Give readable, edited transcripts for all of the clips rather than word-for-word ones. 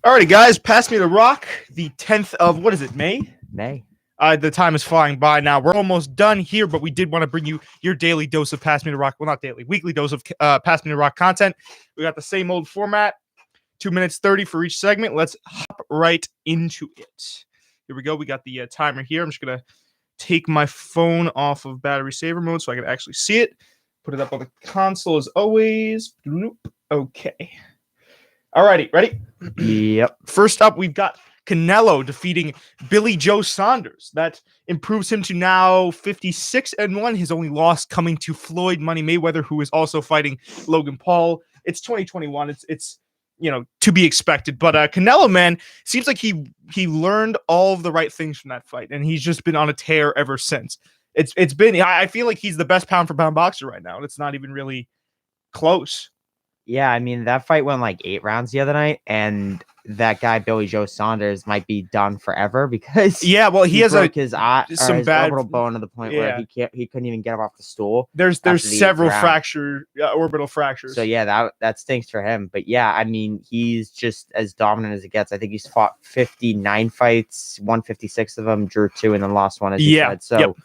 Alrighty, guys, pass me the rock. The 10th of, what is it, May? May. The time is flying by now. We're almost done here, but we did want to bring you your daily dose of Pass Me the Rock. Well, not daily, weekly dose of Pass Me the Rock content. We got the same old format, 2 minutes 30 for each segment. Let's hop right into it. Here we go. We got the timer here. I'm just going to take my phone off of battery saver mode so I can actually see it. Put it up on the console as always. Okay. Alrighty, ready? Yep. First up, we've got Canelo defeating Billy Joe Saunders. That improves him to now 56-1. His only loss coming to Floyd Money Mayweather, who is also fighting Logan Paul. It's 2021. It's to be expected. But Canelo, man, seems like he learned all of the right things from that fight, and he's just been on a tear ever since. It's been. I feel like he's the best pound for pound boxer right now, and it's not even really close. Yeah, I mean, that fight went like 8 rounds the other night, and that guy, Billy Joe Saunders, might be done forever because he has broke his some bad orbital bone to the point where he couldn't even get up off the stool. There's several orbital fractures. So yeah, that stinks for him. But yeah, I mean, he's just as dominant as it gets. I think he's fought 59 fights, 156 of them, drew 2, and then lost 1. As you said. So.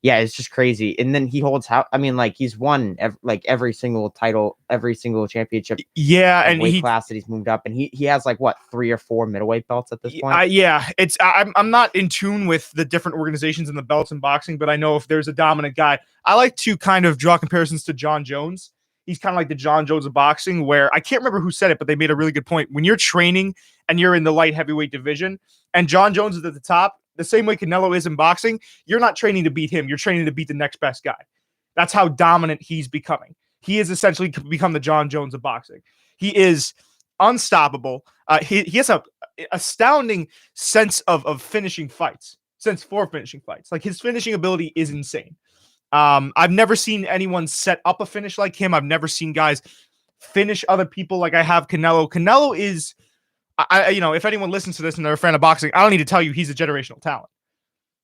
Yeah, it's just crazy. And then he holds I mean, like, he's won every single title, every single championship. Yeah, and weight class that he's moved up, and he has like what 3 or 4 middleweight belts at this point. I'm not in tune with the different organizations and the belts in boxing, but I know if there's a dominant guy, I like to kind of draw comparisons to John Jones. He's kind of like the John Jones of boxing, where I can't remember who said it, but they made a really good point. When you're training and you're in the light heavyweight division, and John Jones is at the top, the same way Canelo is in boxing, you're not training to beat him. You're training to beat the next best guy. That's how dominant he's becoming. He has essentially become the John Jones of boxing. He is unstoppable. He has a astounding sense of finishing fights, sense for finishing fights. Like, his finishing ability is insane. I've never seen anyone set up a finish like him. I've never seen guys finish other people like I have Canelo. Canelo is... if anyone listens to this and they're a fan of boxing, I don't need to tell you he's a generational talent,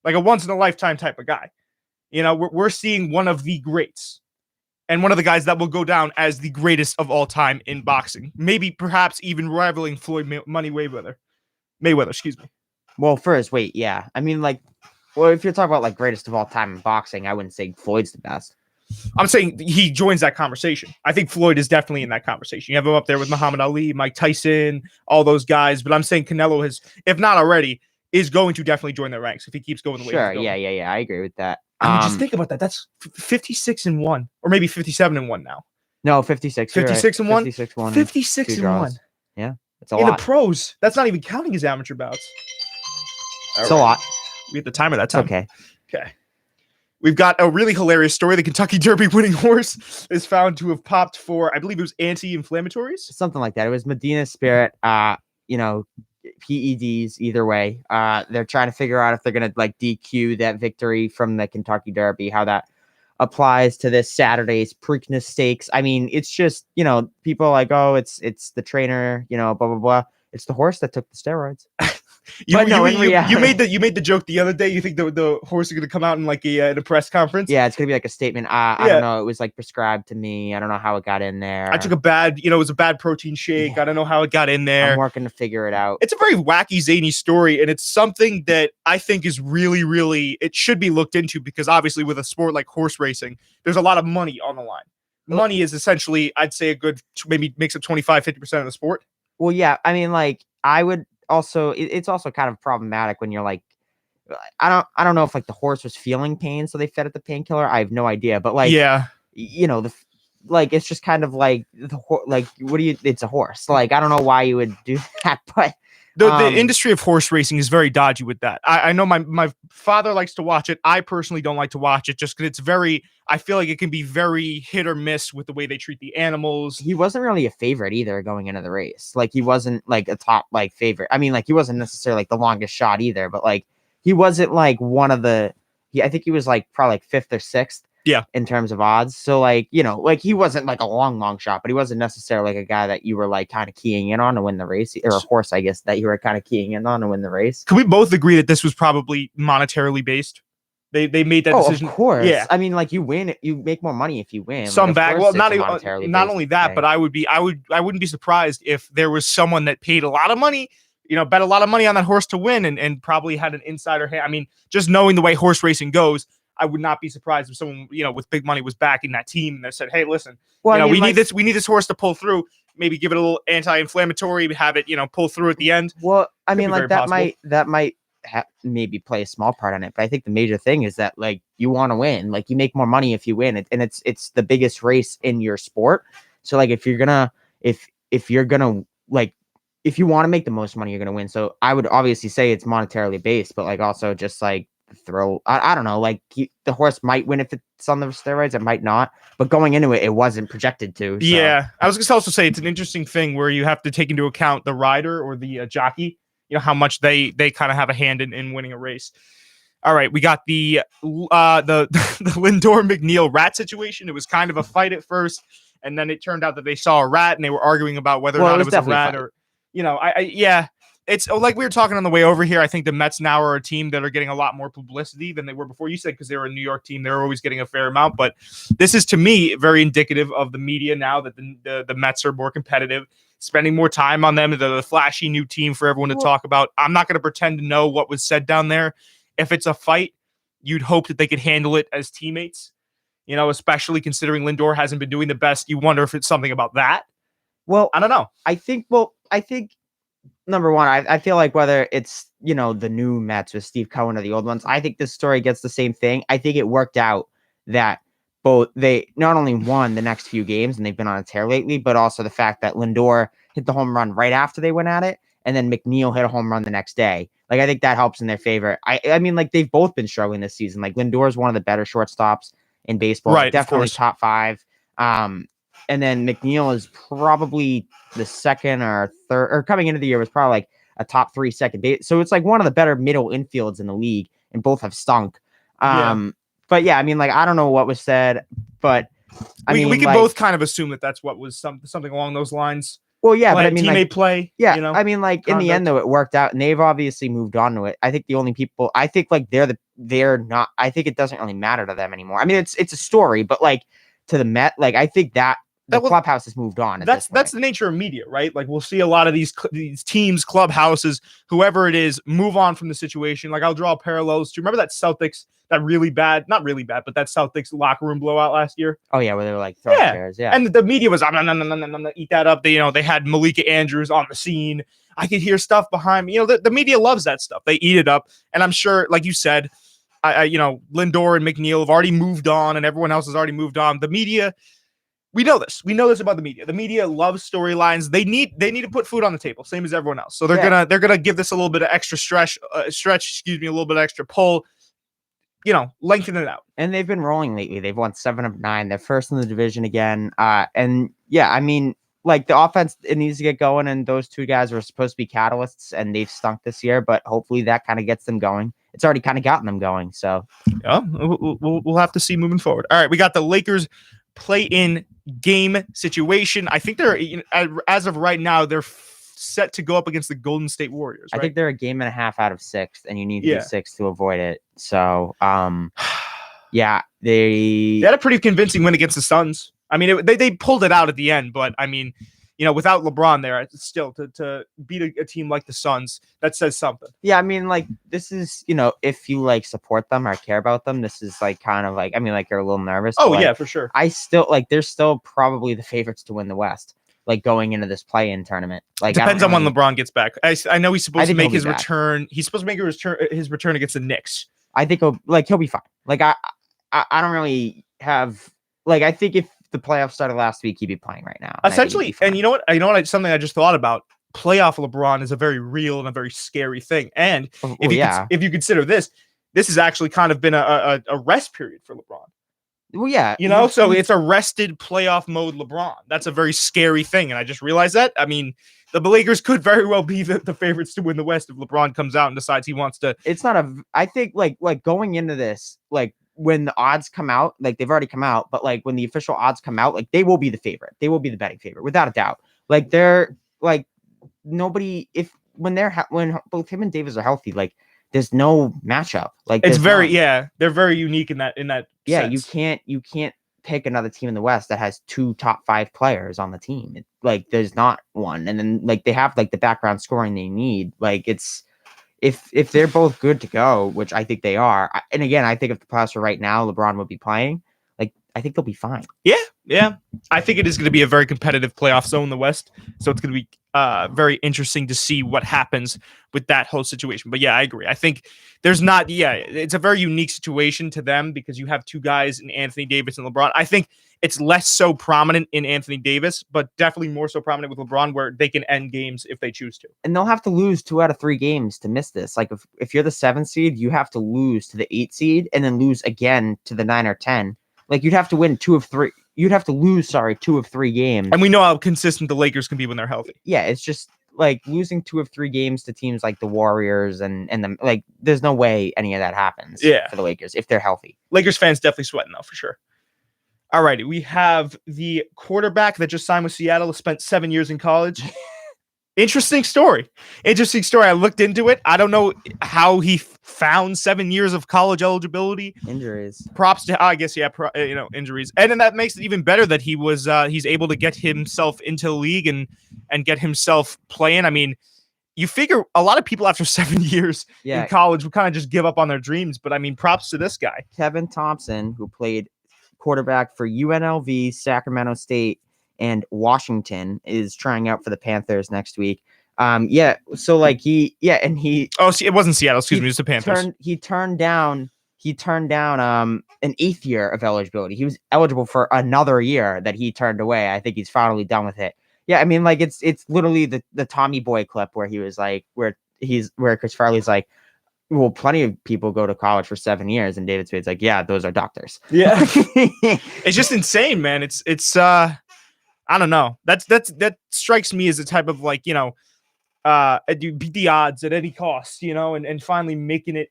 like a once in a lifetime type of guy. We're seeing one of the greats and one of the guys that will go down as the greatest of all time in boxing. Maybe perhaps even rivaling Floyd Money Mayweather, excuse me. Well, for his weight, yeah. I mean, if you're talking about like greatest of all time in boxing, I wouldn't say Floyd's the best. I'm saying he joins that conversation. I think Floyd is definitely in that conversation. You have him up there with Muhammad Ali, Mike Tyson, all those guys. But I'm saying Canelo has, if not already, is going to definitely join their ranks if he keeps going the way he's going. Yeah. I agree with that. I mean, just think about that. That's 56-1, or maybe 57-1 now. No, 56. 56-1. 56-1. 56-1. Yeah, it's a lot. In the pros, that's not even counting his amateur bouts. It's a lot. We get the timer that time. Okay. We've got a really hilarious story. The Kentucky Derby winning horse is found to have popped for, I believe it was anti-inflammatories. Something like that. It was Medina Spirit, PEDs either way. They're trying to figure out if they're going to like DQ that victory from the Kentucky Derby, how that applies to this Saturday's Preakness Stakes. I mean, it's just, people are like, oh, it's the trainer, blah, blah, blah. It's the horse that took the steroids. You made the joke the other day. You think the horse is going to come out in like in a press conference? Yeah, it's going to be like a statement. I don't know. It was like prescribed to me. I don't know how it got in there. I took it was a bad protein shake. Yeah. I don't know how it got in there. I'm working to figure it out. It's a very wacky, zany story, and it's something that I think is really, really, it should be looked into, because obviously with a sport like horse racing, there's a lot of money on the line. Money is essentially, I'd say, a good, maybe makes up 25-50% of the sport. Well, yeah. I mean, like, I would also, it's also kind of problematic when you're like, I don't know if like the horse was feeling pain, so they fed it the painkiller. I have no idea, but like, it's just kind of like it's a horse. Like, I don't know why you would do that, but the industry of horse racing is very dodgy with that. I know my father likes to watch it. I personally don't like to watch it just because it's very, I feel like it can be very hit or miss with the way they treat the animals. He wasn't really a favorite either going into the race. Like, he wasn't like a top like favorite. I mean, like, he wasn't necessarily like the longest shot either, but like, he wasn't like one of the, I think he was like probably like 5th or 6th. Yeah. In terms of odds. So like, like, he wasn't like a long shot, but he wasn't necessarily like a guy that you were like kind of keying in on to win the race, or a horse, I guess, that you were kind of keying in on to win the race. Can we both agree that this was probably monetarily based? They made that decision. Of course. Yeah. I mean, like you win, you make more money if you win. Some like, back. Well, not only that, thing. but I wouldn't be surprised if there was someone that paid a lot of money, bet a lot of money on that horse to win and probably had an insider hand. I mean, just knowing the way horse racing goes, I would not be surprised if someone, with big money was backing that team and they said, hey, listen, we need this horse to pull through. Maybe give it a little anti-inflammatory, have it, pull through at the end. Well, I mean, like that might maybe play a small part on it, but I think the major thing is that like you want to win, like you make more money if you win, and it's the biggest race in your sport. So like if you're gonna like if you want to make the most money, you're gonna win. So I would obviously say it's monetarily based, but like also just like I don't know, like the horse might win if it's on the steroids, it might not, but going into it wasn't projected to. So. Yeah, I was gonna also say it's an interesting thing where you have to take into account the rider or the jockey, how much they kind of have a hand in winning a race. All right, we got the Lindor McNeil rat situation. It was kind of a fight at first, and then it turned out that they saw a rat and they were arguing about whether or not it was a rat or It's like we were talking on the way over here. I think the Mets now are a team that are getting a lot more publicity than they were before. You said because they were a New York team, they're always getting a fair amount. But this is, to me, very indicative of the media now that the Mets are more competitive, spending more time on them. They're the flashy new team for everyone to talk about. I'm not going to pretend to know what was said down there. If it's a fight, you'd hope that they could handle it as teammates, especially considering Lindor hasn't been doing the best. You wonder if it's something about that. Well, I don't know. I think number one, I feel like whether it's, the new Mets with Steve Cohen or the old ones, I think this story gets the same thing. I think it worked out that both they not only won the next few games and they've been on a tear lately, but also the fact that Lindor hit the home run right after they went at it. And then McNeil hit a home run the next day. Like, I think that helps in their favor. I mean, like they've both been struggling this season. Like Lindor is one of the better shortstops in baseball. Right. Definitely top 5. And then McNeil is probably the second or third, or coming into the year was probably like a top 3 second base. So it's like one of the better middle infields in the league, and both have stunk. But yeah, I mean, like I don't know what was said, but we can both kind of assume that that's what was something along those lines. Well, yeah, but I mean, teammate play. Yeah, I mean, like conduct. In the end, though, it worked out, and they've obviously moved on to it. I think the only people, I think, like they're not. I think it doesn't really matter to them anymore. I mean, it's a story, but like to the Met, like I think that. The clubhouse has moved on. That's the nature of media, right? Like we'll see a lot of these teams, clubhouses, whoever it is, move on from the situation. Like I'll draw parallels. Do you remember that Celtics, that really bad, not really bad, but that Celtics locker room blowout last year? Oh yeah, where they were like throwing chairs. Yeah, and the media was no, eat that up. They had Malika Andrews on the scene. I could hear stuff behind me. The media loves that stuff. They eat it up, and I'm sure, like you said, Lindor and McNeil have already moved on, and everyone else has already moved on. The media. We know this. We know this about the media. The media loves storylines. They need to put food on the table, same as everyone else. So they're gonna give this a little bit of extra stretch. A little bit of extra pull. Lengthen it out. And they've been rolling lately. They've won 7 of 9. They're first in the division again. And yeah, I mean, like the offense, it needs to get going. And those two guys were supposed to be catalysts, and they've stunk this year. But hopefully that kind of gets them going. It's already kind of gotten them going. So yeah, we'll have to see moving forward. All right, we got the Lakers play-in game situation. I think they're, as of right now, they're set to go up against the Golden State Warriors. Right? I think they're a game and a half out of 6th, and you need to be 6 to avoid it. So, yeah, they had a pretty convincing win against the Suns. I mean, they pulled it out at the end, but I mean, without LeBron there, still to beat a team like the Suns, that says something. Yeah, I mean, like this is, if you like support them or care about them, this is like kind of like, I mean, like you're a little nervous. Oh yeah, for sure. I still they're still probably the favorites to win the West, like going into this play-in tournament. Like depends on when LeBron gets back. I know he's supposed to make his back. return. He's supposed to make his return against the Knicks. I think he'll be fine. Like I don't really have I think if the playoffs started last week, he'd be playing right now. Essentially, and you know what? Something I just thought about. Playoff LeBron is a very real and a very scary thing. And if you consider this has actually kind of been a rest period for LeBron. Well, yeah, so it's a rested playoff mode LeBron. That's a very scary thing, and I just realized that. I mean, the Lakers could very well be the favorites to win the West if LeBron comes out and decides he wants to. It's not I think like going into this, like when the odds come out, like they've already come out, but like when the official odds come out, like they will be the favorite. They will be the betting favorite without a doubt. Like they're like nobody when both him and Davis are healthy, like there's no matchup. Like it's very they're very unique in that sense. You can't pick another team in the West that has 2 top 5 players on the team. Like there's not one, and then like they have like the background scoring they need. Like it's if they're both good to go, which I think they are. And again, I think if the playoffs were right now, LeBron would be playing. Like I think they'll be fine. Yeah. I think it is going to be a very competitive playoff zone in the West, so it's going to be very interesting to see what happens with that whole situation. But yeah, I agree. I think there's not. Yeah, it's a very unique situation to them because you have 2 guys in Anthony Davis and LeBron. I think it's less so prominent in Anthony Davis, but definitely more so prominent with LeBron, where they can end games if they choose to. And they'll have to lose 2 out of 3 games to miss this. Like if you're the 7th seed, you have to lose to the 8th seed and then lose again to the 9 or 10. Like you'd have to win 2 of 3. You'd have to lose, 2 of 3 games. And we know how consistent the Lakers can be when they're healthy. Yeah, it's just like losing 2 of 3 games to teams like the Warriors and them. Like, there's no way any of that happens for the Lakers if they're healthy. Lakers fans definitely sweating, though, for sure. All righty, we have the quarterback that just signed with Seattle, spent 7 years in college. Interesting story. I looked into it. I don't know how he found 7 years of college eligibility. Injuries. Props to, I guess, injuries. And then that makes it even better that he's able to get himself into the league and get himself playing. I mean, you figure a lot of people after 7 years in college would kind of just give up on their dreams. But I mean, props to this guy. Kevin Thompson, who played quarterback for UNLV, Sacramento State, and Washington, is trying out for the Panthers next week. So like it wasn't Seattle, excuse me, it was the Panthers. He turned down an 8th year of eligibility. He was eligible for another year that he turned away. I think he's finally done with it. Yeah, I mean, like it's literally the Tommy Boy clip where he was like where Chris Farley's like, well, plenty of people go to college for 7 years, and David Spade's like, yeah, those are doctors. Yeah. It's just insane, man. It's I don't know. That strikes me as a type of like, beat the odds at any cost, and finally making it,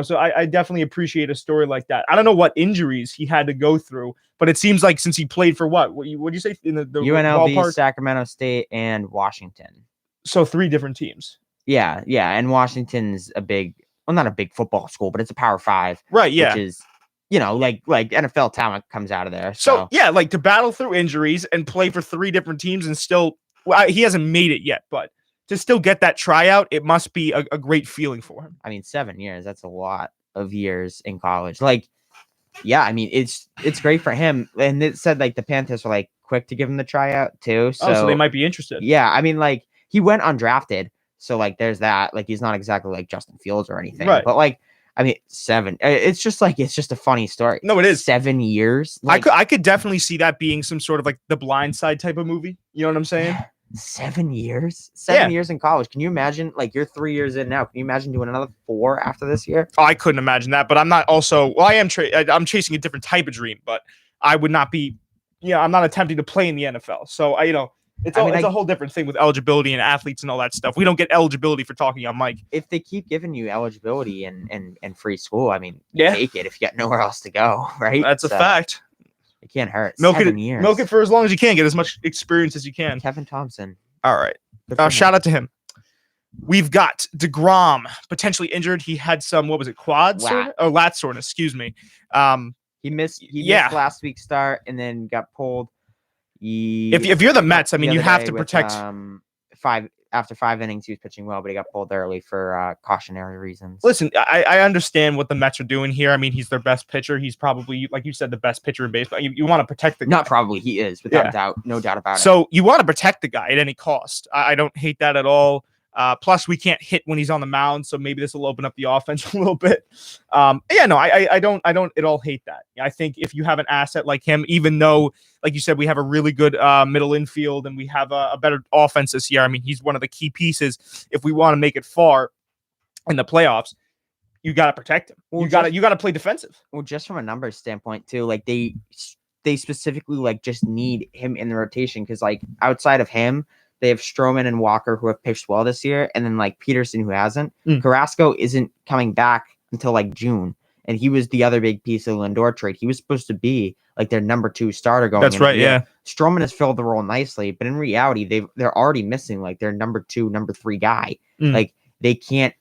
so I definitely appreciate a story like that. I don't know what injuries he had to go through, but it seems like since he played for what did you say in the UNLV, ballpark? Sacramento State, and Washington. So 3 different teams. Yeah. And Washington's not a big football school, but it's a Power 5. Right, yeah. Which is, like NFL talent comes out of there. So yeah, like to battle through injuries and play for 3 different teams and still, he hasn't made it yet, but to still get that tryout, it must be a great feeling for him. I mean, 7 years, that's a lot of years in college. Like, yeah, I mean, it's great for him. And it said like the Panthers were like quick to give him the tryout too. So they might be interested. Yeah, I mean, like he went undrafted. So like there's that. Like he's not exactly like Justin Fields or anything. Right. But like, I mean, 7. It's just a funny story. No, it is 7 years. Like, I could definitely see that being some sort of like the Blind Side type of movie. You know what I'm saying? 7 years. 7 years in college. Can you imagine? Like you're 3 years in now. Can you imagine doing another 4 after this year? Oh, I couldn't imagine that. But I'm not also. Well, I am. I'm chasing a different type of dream. But I would not be. I'm not attempting to play in the NFL. So It's a whole different thing with eligibility and athletes and all that stuff. We don't get eligibility for talking on mic. If they keep giving you eligibility and free school, I mean, take it if you got nowhere else to go, right? That's a fact. It can't hurt. Milk it for as long as you can. Get as much experience as you can. Kevin Thompson. All right. Shout out to him. We've got DeGrom potentially injured. He had some, quad soreness? Oh, lat soreness, excuse me. He missed last week's start and then got pulled. If you're the Mets, I mean, you have to protect. After 5 innings, he was pitching well, but he got pulled early for cautionary reasons. Listen, I understand what the Mets are doing here. I mean, he's their best pitcher. He's probably, like you said, the best pitcher in baseball. You want to protect the guy. Not probably, he is, without doubt. No doubt about it. So you want to protect the guy at any cost. I don't hate that at all. Plus, we can't hit when he's on the mound, so maybe this will open up the offense a little bit. I don't at all hate that. I think if you have an asset like him, even though, like you said, we have a really good middle infield and we have a better offense this year. I mean, he's one of the key pieces if we want to make it far in the playoffs. You got to protect him. Well, you got to play defensive. Well, just from a numbers standpoint too, like they specifically like just need him in the rotation because like outside of him. They have Stroman and Walker who have pitched well this year, and then like Peterson who hasn't. Carrasco isn't coming back until like June, and he was the other big piece of the Lindor trade. He was supposed to be like their number 2 starter going. That's right, yeah. Stroman has filled the role nicely, but in reality, they're already missing like their number 2, number 3 guy. Like they can't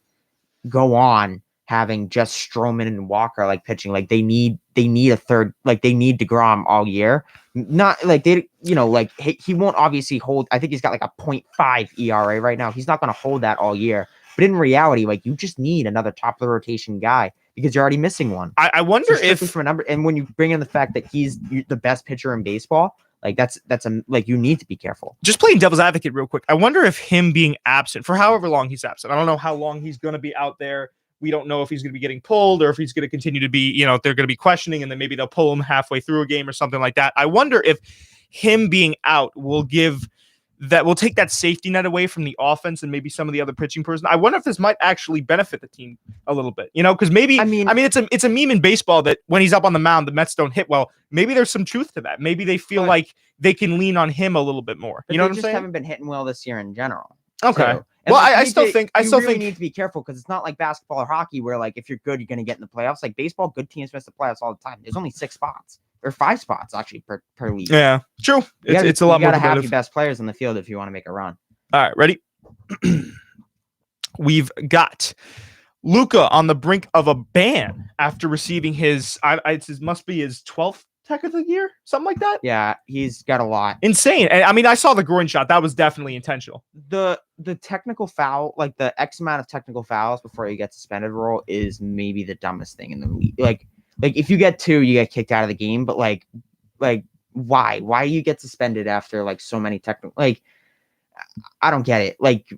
go on having just Stroman and Walker like pitching. Like they need a third, like they need DeGrom all year. Not like they, like he won't obviously hold. I think he's got like a 0.5 ERA right now. He's not going to hold that all year. But in reality, like you just need another top of the rotation guy because you're already missing one. I wonder if from a number, and when you bring in the fact that he's the best pitcher in baseball, like that's like you need to be careful. Just playing devil's advocate real quick. I wonder if him being absent for however long he's absent. I don't know how long he's going to be out there. We don't know if he's going to be getting pulled or if he's going to continue to be, they're going to be questioning and then maybe they'll pull him halfway through a game or something like that. I wonder if him being out will take that safety net away from the offense and maybe some of the other pitching person. I wonder if this might actually benefit the team a little bit, because maybe, I mean, it's a meme in baseball that when he's up on the mound, the Mets don't hit well. Maybe there's some truth to that. Maybe they feel like they can lean on him a little bit more. You know what I'm saying? They just haven't been hitting well this year in general. Okay. Well, I still think you need to be careful because it's not like basketball or hockey where like if you're good, you're going to get in the playoffs. Like baseball, good teams miss the playoffs all the time. There's only 6 spots or 5 spots actually per league. Yeah, true. It's a lot more competitive. You got to have your best players on the field if you want to make a run. All right, ready? We've got Luka on the brink of a ban after receiving his must be his 12th tech of the year, something like that. Yeah, he's got a lot. Insane. And I mean, I saw the groin shot. That was definitely intentional. The technical foul, like the X amount of technical fouls before you get suspended rule is maybe the dumbest thing in the league. Like if you get 2, you get kicked out of the game. But like why? Why do you get suspended after like so many technical? Like I don't get it. Like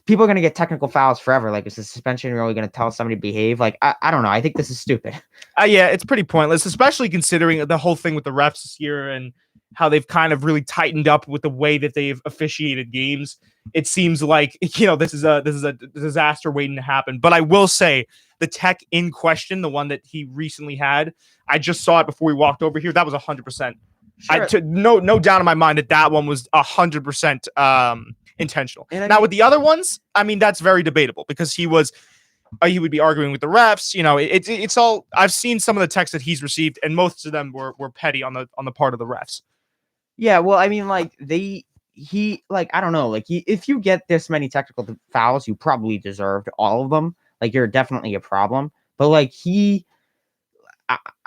people are going to get technical fouls forever. Like is the suspension really going to tell somebody to behave? Like I don't know. I think this is stupid. Yeah, it's pretty pointless, especially considering the whole thing with the refs this year and how they've kind of really tightened up with the way that they've officiated games. It seems like, this is a disaster waiting to happen. But I will say the tech in question, the one that he recently had, I just saw it before we walked over here. That was 100%. Sure. No doubt in my mind that one was 100% intentional. Now with the other ones, I mean, that's very debatable because he would be arguing with the refs. It's all. I've seen some of the texts that he's received, and most of them were petty on the part of the refs. Yeah, well, I mean, like I don't know, like if you get this many technical fouls, you probably deserved all of them. Like you're definitely a problem, but like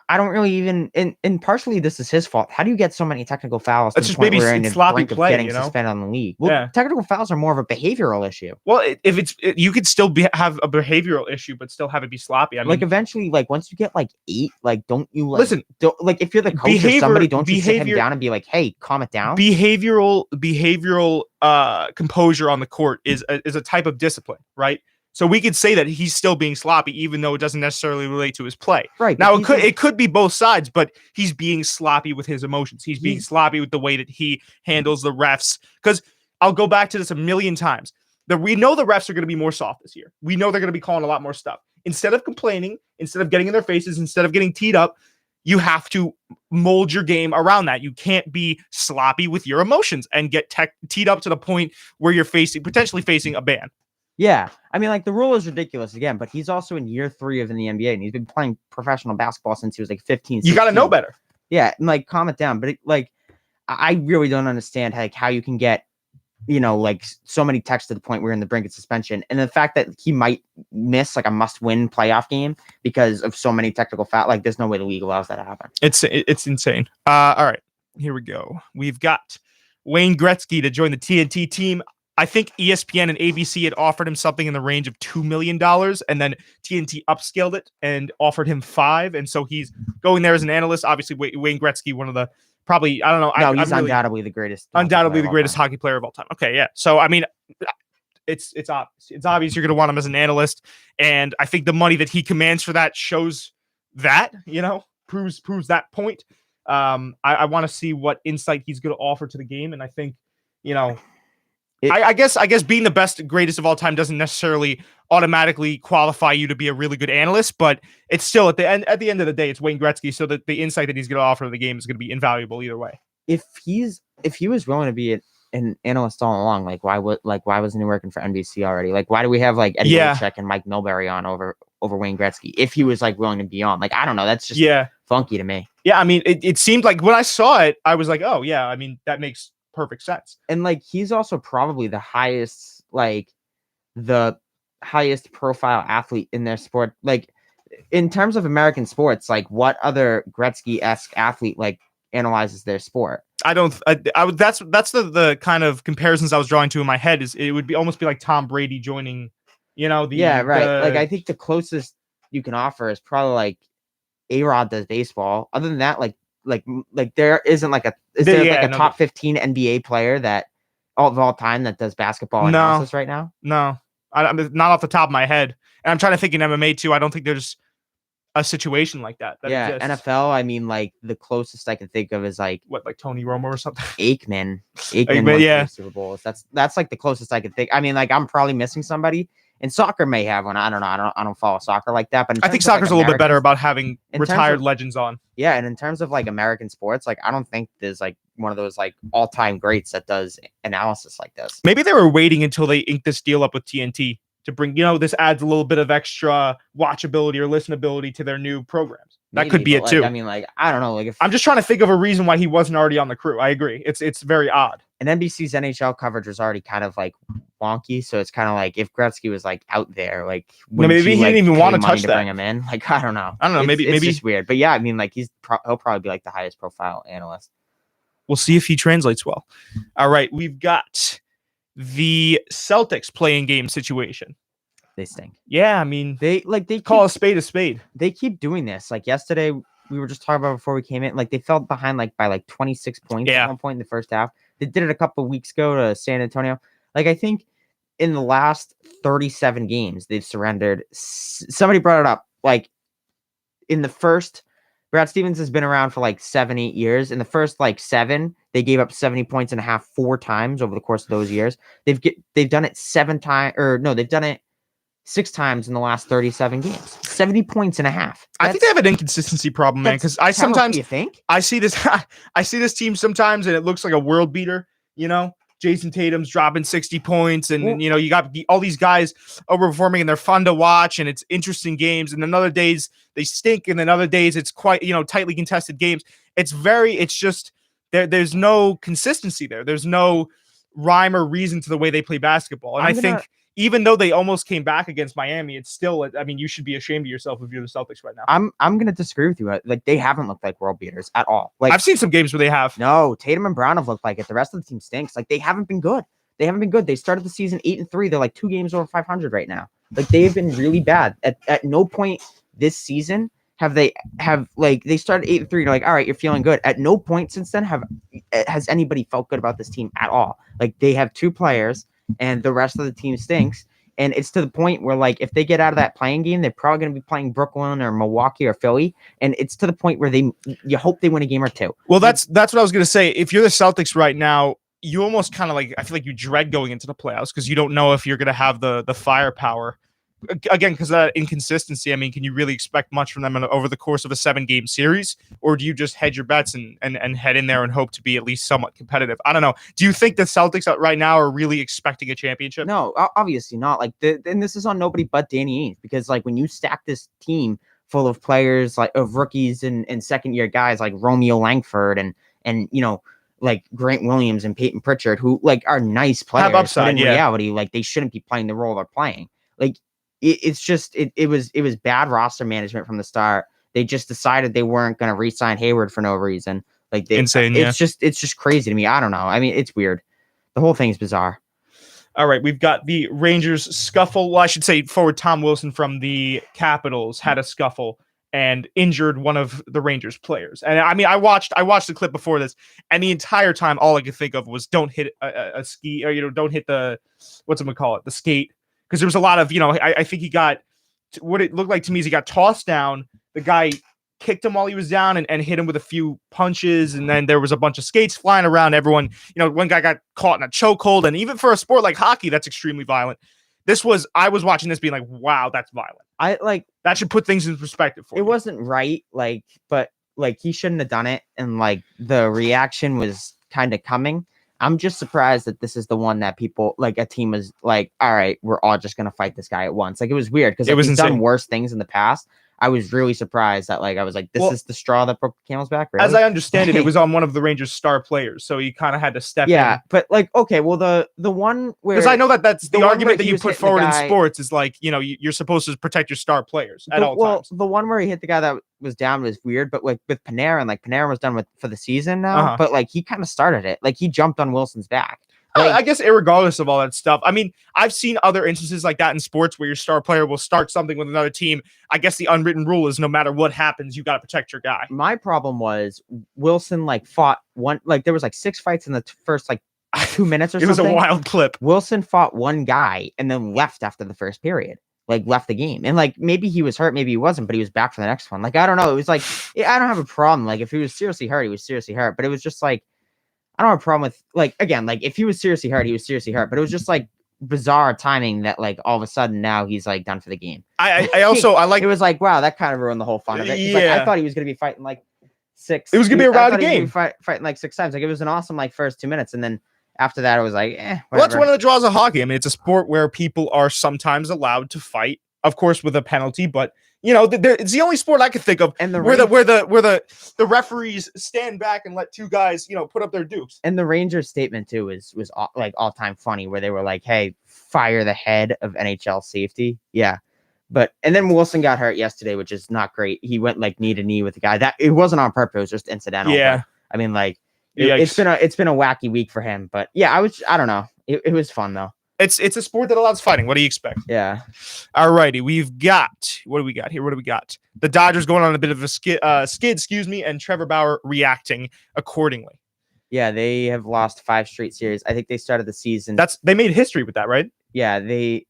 I don't really even, and partially this is his fault. How do you get so many technical fouls? It's just maybe sloppy play, getting suspended on the league. Well, technical fouls are more of a behavioral issue. Well, if you could still have a behavioral issue, but still have it be sloppy. I mean, like eventually, like once you get like 8, like don't you listen? Like if you're the coach or somebody, don't you sit him down and be like, hey, calm it down? Behavioral composure on the court is a type of discipline, right? So we could say that he's still being sloppy, even though it doesn't necessarily relate to his play. Right. Now, it could be both sides, but he's being sloppy with his emotions. He's being sloppy with the way that he handles the refs. Because I'll go back to this a million times. We know the refs are going to be more soft this year. We know they're going to be calling a lot more stuff. Instead of complaining, instead of getting in their faces, instead of getting teed up, you have to mold your game around that. You can't be sloppy with your emotions and get teed up to the point where you're potentially facing a ban. Yeah, I mean, like the rule is ridiculous again, but he's also in year 3 of in the NBA, and he's been playing professional basketball since he was like 15. 16. You got to know better. Yeah, and like calm it down. But I really don't understand how you can get, like so many texts to the point where you're in the brink of suspension, and the fact that he might miss like a must-win playoff game because of so many technical fouls. Like, there's no way the league allows that to happen. It's insane. All right, here we go. We've got Wayne Gretzky to join the TNT team. I think ESPN and ABC had offered him something in the range of $2 million, and then TNT upscaled it and offered him $5 million. And so he's going there as an analyst. Obviously, Wayne Gretzky, one of the probably, I don't know. No, he's undoubtedly the greatest. Undoubtedly the greatest hockey player of all time. Okay, yeah. So, I mean, it's obvious. It's obvious you're going to want him as an analyst. And I think the money that he commands for that shows that, proves that point. I want to see what insight he's going to offer to the game. And I think, I guess being the greatest of all time doesn't necessarily automatically qualify you to be a really good analyst, but it's still at the end of the day, it's Wayne Gretzky, so that the insight that he's going to offer to the game is going to be invaluable either way. If he was willing to be an analyst all along, why wasn't he working for NBC already? Like, why do we have like Eddie Olczyk and Mike Milbury on over Wayne Gretzky? If he was like willing to be on, like, I don't know, that's just funky to me. Yeah, I mean, it seemed like when I saw it, I was like, oh yeah, I mean, that makes perfect sense. And like he's also probably the highest, like the highest profile athlete in their sport. Like in terms of American sports, like what other Gretzky-esque athlete like analyzes their sport? I would that's the kind of comparisons I was drawing to in my head. Is it would be almost be like Tom Brady joining, Right. Like I think the closest you can offer is probably like A-Rod does baseball. Other than that, like there isn't like a top 15 NBA player that of all time that does basketball analysis right now? No, I'm not off the top of my head. And I'm trying to think in MMA too. I don't think there's a situation like that exists. NFL. I mean, like the closest I can think of is like Tony Romo or something. Aikman won Super Bowls. That's like the closest I could think. I mean, like I'm probably missing somebody. And soccer may have one. I don't know. I don't follow soccer like that. But I think soccer's a little bit better about having retired legends on. Yeah, and in terms of like American sports, like I don't think there's like one of those like all-time greats that does analysis like this. Maybe they were waiting until they inked this deal up with TNT to bring, this adds a little bit of extra watchability or listenability to their new programs. That could be it too. I mean, like I don't know. Like if I'm just trying to think of a reason why he wasn't already on the crew. I agree. It's very odd. And NBC's NHL coverage was already kind of like wonky, so it's kind of like if Gretzky was like out there, like maybe he didn't even want to touch that. Bring him in. Like I don't know. Maybe it's just weird. But yeah, I mean, like he'll probably be like the highest profile analyst. We'll see if he translates well. All right, we've got the Celtics playing game situation. They stink. Yeah, I mean, they call a spade a spade. They keep doing this. Like yesterday, we were just talking about before we came in. Like they fell behind by 26 points at one point in the first half. They did it a couple of weeks ago to San Antonio. Like I think in the last 37 games, they've surrendered. Somebody brought it up. Like in the first, Brad Stevens has been around for like 7-8 years. In the first 7, they gave up 70 points and a half 4 times over the course of those years. They've done it 7 times, or no, they've done it 6 times in the last 37 games. 70 points and a half. I think they have an inconsistency problem, man. Because I see this team sometimes, and it looks like a world beater. Jason Tatum's dropping 60 points, and you got all these guys overperforming, and they're fun to watch, and it's interesting games. And then other days they stink, and then other days it's quite tightly contested games. It's just there's no consistency there. There's no rhyme or reason to the way they play basketball, and I think. Even though they almost came back against Miami, it's still, I mean, you should be ashamed of yourself if you're the Celtics right now. I'm going to disagree with you. Like, they haven't looked like world beaters at all. Like I've seen some games where they have. No, Tatum and Brown have looked like it. The rest of the team stinks. Like, they haven't been good. They started the season 8-3. They're like 2 games over 500 right now. Like, they've been really bad. At no point this season they started 8-3. They're like, all right, you're feeling good. At no point since then has anybody felt good about this team at all. Like, they have 2 players. And the rest of the team stinks. And it's to the point where, like, if they get out of that playing game, they're probably going to be playing Brooklyn or Milwaukee or Philly. And it's to the point where you hope they win a game or 2. Well, that's what I was going to say. If you're the Celtics right now, you almost kind of I feel like you dread going into the playoffs because you don't know if you're going to have the firepower. Again, because of that inconsistency, I mean, can you really expect much from them over the course of a 7-game series? Or do you just hedge your bets and head in there and hope to be at least somewhat competitive? I don't know. Do you think the Celtics right now are really expecting a championship? No, obviously not. Like, and this is on nobody but Danny Ainge, because like when you stack this team full of players of rookies and second-year guys like Romeo Langford and like Grant Williams and Peyton Pritchard, who like are nice players, have upside, but in reality, like they shouldn't be playing the role they're playing. Like, it's just it was bad roster management from the start. They just decided they weren't going to re-sign Hayward for no reason. Like insane. It's just crazy to me. I don't know. I mean, it's weird. The whole thing is bizarre. All right, we've got the Rangers scuffle. Well, I should say forward Tom Wilson from the Capitals had a scuffle and injured one of the Rangers players. And I mean, I watched the clip before this, and the entire time, all I could think of was don't hit a ski, or don't hit the the skate. Because there was a lot of, I think he got, what it looked like to me is he got tossed down. The guy kicked him while he was down and hit him with a few punches. And then there was a bunch of skates flying around. Everyone, one guy got caught in a chokehold. And even for a sport like hockey, that's extremely violent. I was watching this being like, wow, that's violent. That should put things in perspective for you. It wasn't right. But he shouldn't have done it. And the reaction was kind of coming. I'm just surprised that this is the one that people a team was like, all right, we're all just going to fight this guy at once. Like, it was weird because he's done worse things in the past, I was really surprised that I was like, this is the straw that broke the camel's back. Really? As I understand it, it was on one of the Rangers' star players, so he kind of had to step in. Yeah, but okay, well the one where, because I know that's the argument that you put forward in sports is you're supposed to protect your star players at all times. The one where he hit the guy that was down was weird, but with Panarin, Panarin was done for the season now, but he kind of started it. He jumped on Wilson's back. I guess irregardless of all that stuff. I mean, I've seen other instances like that in sports where your star player will start something with another team. I guess the unwritten rule is no matter what happens, you got to protect your guy. My problem was Wilson fought one, there was 6 fights in the first 2 minutes or something. It was a wild clip. Wilson fought one guy and then left after the first period. Left the game. And maybe he was hurt, maybe he wasn't, but he was back for the next one. I don't know. It was I don't have a problem. If he was seriously hurt, he was seriously hurt. But it was just I don't have a problem with if he was seriously hurt, he was seriously hurt. But it was just bizarre timing that all of a sudden now he's done for the game. I also it was wow, that kind of ruined the whole fun of it. Yeah. I thought he was gonna be fighting 6. It was gonna be a rowdy game. Fighting 6 times. It was an awesome first 2 minutes, and then after that it was well, that's one of the draws of hockey. I mean, it's a sport where people are sometimes allowed to fight, of course, with a penalty, but it's the only sport I could think of where the referees stand back and let two guys, put up their dukes. And the Rangers statement too was all time funny, where they were "Hey, fire the head of NHL safety." Yeah, and then Wilson got hurt yesterday, which is not great. He went knee to knee with the guy. That it wasn't on purpose; it was just incidental. Yeah, but, I mean, it's been a wacky week for him. But yeah, I don't know. It was fun though. It's a sport that allows fighting. What do you expect? Yeah. All righty. We've got, what do we got here? What do we got? The Dodgers going on a bit of a skid, and Trevor Bauer reacting accordingly. Yeah, they have lost 5 straight series. I think they started the season. They made history with that, right? Yeah, they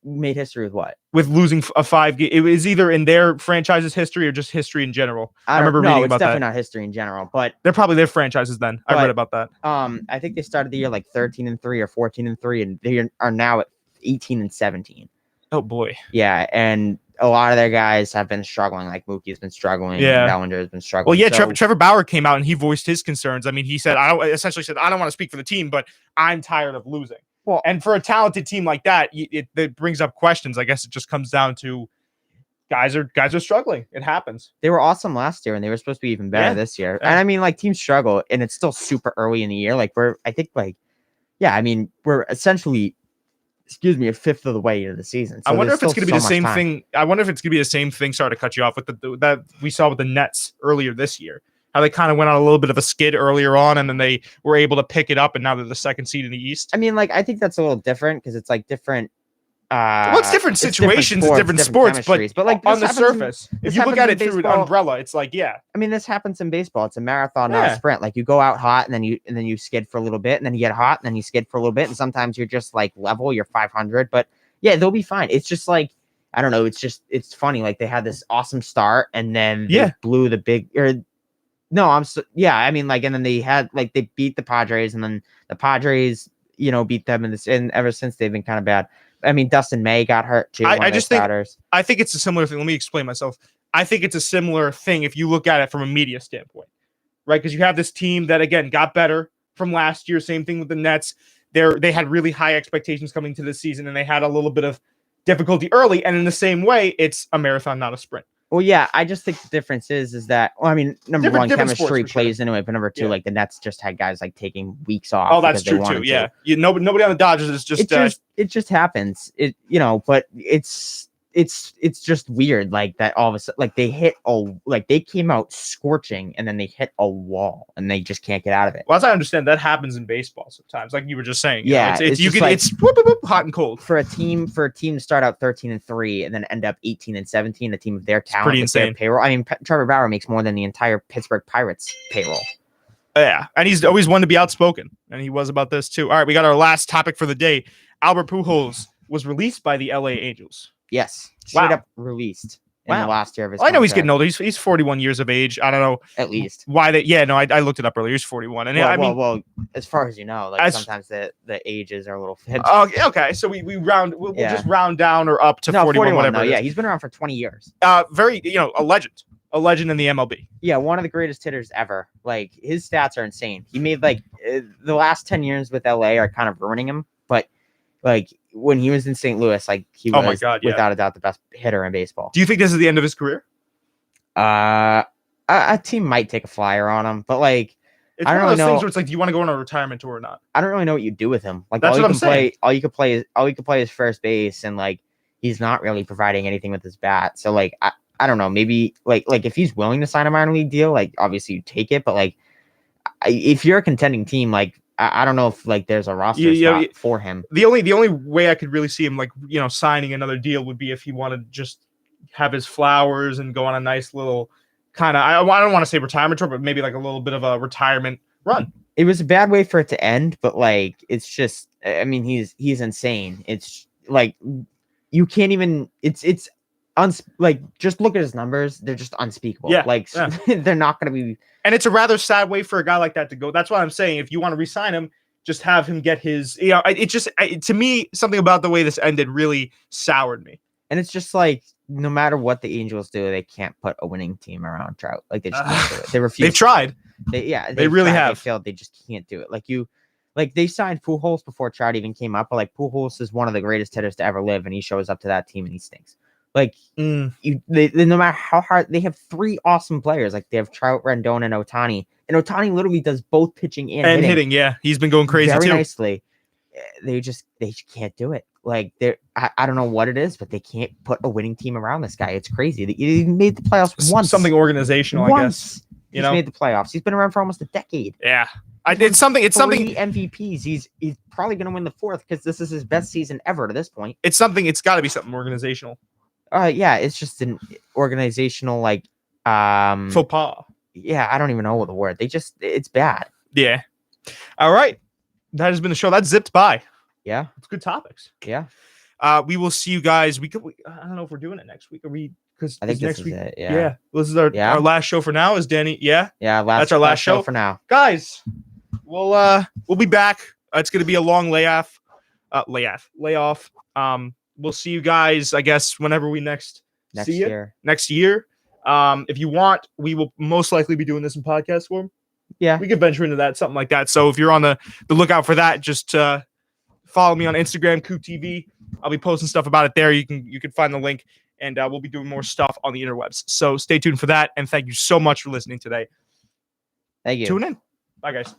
made history with what? With losing a 5 game. It was either in their franchise's history or just history in general. I remember reading about that. No, it's definitely not history in general, but they're probably their franchises then. I read about that. I think they started the year 13-3 or 14-3, and they are now at 18-17. Oh boy. Yeah, and a lot of their guys have been struggling. Mookie's been struggling. Yeah. Bellinger has been struggling. Well, yeah, Trevor Bauer came out and he voiced his concerns. I mean, he said, I don't want to speak for the team, but I'm tired of losing. Well, and for a talented team like that, it brings up questions. I guess it just comes down to guys are struggling. It happens. They were awesome last year, and they were supposed to be even better this year. Yeah. And I mean, teams struggle, and it's still super early in the year. We're essentially, a fifth of the way into the season. So I wonder if it's going to be the same thing. I wonder if it's going to be the same thing. Sorry to cut you off with that we saw with the Nets earlier this year. How they kind of went on a little bit of a skid earlier on, and then they were able to pick it up, and now they're the 2nd seed in the East. I mean, I think that's a little different because it's different. It's different situations, different sports, but on the surface, if you look at it through an umbrella, it's yeah. I mean, this happens in baseball. It's a marathon, not a sprint. You go out hot, and then you skid for a little bit, and then you get hot, and then you skid for a little bit, and sometimes you're just level, you're 500, but yeah, they'll be fine. It's just I don't know. It's funny. They had this awesome start, and then they blew the big. I mean, and then they had they beat the Padres, and then the Padres, beat them and ever since they've been kind of bad. I mean, Dustin May got hurt too. I think it's a similar thing. Let me explain myself. I think it's a similar thing if you look at it from a media standpoint, right? Because you have this team that again got better from last year. Same thing with the Nets. They had really high expectations coming to this season, and they had a little bit of difficulty early. And in the same way, it's a marathon, not a sprint. Well, yeah, I just think the difference is that, well, I mean, number one, chemistry plays into it, but number two, the Nets just had guys taking weeks off. Oh, that's true too. Yeah, nobody on the Dodgers is just. It just happens. But it's just weird, that all of a sudden, they hit they came out scorching and then they hit a wall and they just can't get out of it. Well, as I understand, that happens in baseball sometimes, like you were just saying. Yeah, it's whoop, whoop, whoop, hot and cold for a team to start out 13-3 and then end up 18-17. A team of their talent, pretty insane payroll. I mean, Trevor Bauer makes more than the entire Pittsburgh Pirates payroll. Yeah, and he's always one to be outspoken, and he was about this too. All right, we got our last topic for the day. Albert Pujols was released by the LA Angels. Yes. Straight up released in the last year of his contract. I know he's getting older. He's 41 years of age. I don't know. At least. Why they I looked it up earlier. He's 41. And well, as far as you know, sometimes the ages are a little fit. Okay. So we'll just round down or up to 41, whatever. No, yeah, he's been around for 20 years. Very, a legend. A legend in the MLB. Yeah, one of the greatest hitters ever. His stats are insane. He made the last 10 years with LA are kind of ruining him, but when he was in St. Louis, like he was my God, yeah. without a doubt the best hitter in baseball. Do you think this is the end of his career? A team might take a flyer on him, but like It's I one don't of those really know. things where it's like, do you want to go on a retirement tour or not? I don't really know what you do with him. Like That's what I'm saying. All you could play is first base, and like he's not really providing anything with his bat. So like I don't know. Maybe like if he's willing to sign a minor league deal, like obviously you take it. But like if you're a contending team, like I don't know if like there's a roster spot for him. The only way I could really see him like signing another deal would be if he wanted to just have his flowers and go on a nice little kind of I don't want to say retirement tour, but maybe like a little bit of a retirement run. It was a bad way for it to end, but like it's just I mean he's insane. It's like you can't even like just look at his numbers, they're just unspeakable. Yeah, they're not going to be. And it's a rather sad way for a guy like that to go. That's why I'm saying if you want to re-sign him, just have him get his. To me, something about the way this ended really soured me. And it's just like no matter what the Angels do, they can't put a winning team around Trout. Like they just can't do it. They refuse. They've tried. They really tried, have. They failed. They just can't do it. Like they signed Pujols before Trout even came up, but like Pujols is one of the greatest hitters to ever live, and he shows up to that team and he stinks. Like they no matter how hard they have 3 awesome players, like they have Trout, Rendon, and Ohtani, and Ohtani literally does both pitching and hitting. Yeah, he's been going crazy very too. Nicely. They just can't do it. Like I don't know what it is, but they can't put a winning team around this guy. It's crazy. He made the playoffs once. Something organizational, I guess. He's made the playoffs. He's been around for almost a decade. Yeah. It's something. 3 MVPs. He's probably going to win the 4th because this is his best season ever to this point. It's something. It's got to be something organizational. Yeah, it's just an organizational like faux pas. Yeah, I don't even know what the word. It's bad. Yeah. All right. That has been the show. That zipped by. Yeah. It's good topics. Yeah. We will see you guys. I don't know if we're doing it next week. Are we? Because I think next this week. Is it. Yeah. Yeah. This is our last show for now. Is Danny? Yeah. Yeah. That's our last show for now, guys. We'll be back. It's gonna be a long layoff. We'll see you guys, I guess, whenever we next see you. Next year. If you want, we will most likely be doing this in podcast form. Yeah. We could venture into that, something like that. So if you're on the lookout for that, just follow me on Instagram, Coop TV. I'll be posting stuff about it there. You can find the link, and we'll be doing more stuff on the interwebs. So stay tuned for that, and thank you so much for listening today. Thank you. Tune in. Bye, guys.